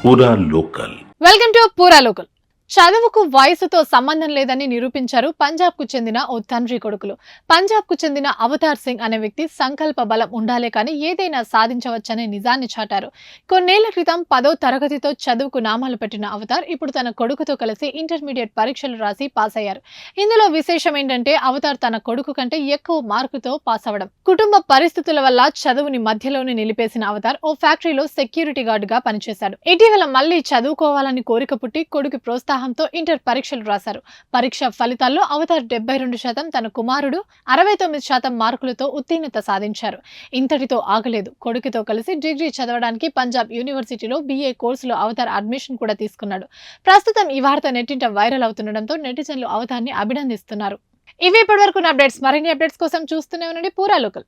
పూరా local. Welcome to పూరా local. చదువుకు వయసుతో సంబంధం లేదని నిరూపించారు పంజాబ్ కు చెందిన ఓ తండ్రి కొడుకులు. పంజాబ్ కు చెందిన అవతార్ సింగ్ అనే వ్యక్తి సంకల్ప బలం ఉండాలే కానీ ఏదైనా సాధించవచ్చనే నిజాన్ని చాటారు. కొన్నేళ్ల క్రితం 10వ తరగతితో చదువుకు నామాలు పెట్టిన అవతార్ ఇప్పుడు తన కొడుకుతో కలిసి ఇంటర్మీడియట్ పరీక్షలు రాసి పాస్ అయ్యారు. ఇందులో విశేషం ఏంటంటే అవతార్ తన కొడుకు కంటే ఎక్కువ మార్కుతో పాస్ అవ్వడం. కుటుంబ పరిస్థితుల వల్ల చదువుని మధ్యలోనే నిలిపేసిన అవతార్ ఓ ఫ్యాక్టరీలో సెక్యూరిటీ గార్డ్ గా పనిచేశాడు. ఇటీవల మళ్లీ చదువుకోవాలని కోరిక పుట్టి కొడుకు ప్రోత్సాహంతో ఇంటర్ పరీక్షలు రాశారు. పరీక్ష ఫలితాల్లో అవతార్ 72%, తన కుమారుడు 69% మార్కులతో ఉత్తీర్ణత సాధించారు. ఇంతటితో ఆగలేదు. కొడుకుతో కలిసి డిగ్రీ చదవడానికి పంజాబ్ యూనివర్సిటీలో BA కోర్సులో అవతార్ అడ్మిషన్ కూడా తీసుకున్నాడు. ప్రస్తుతం ఈ వార్త నెట్టింట వైరల్ అవుతుండటంతో నెటిజన్లు అవతార్ని అభినందిస్తున్నారు. ఇవి ఇప్పటివరకు అప్డేట్స్. మరిన్ని అప్డేట్స్ కోసం చూస్తూనే ఉండండి పూరా లోకల్.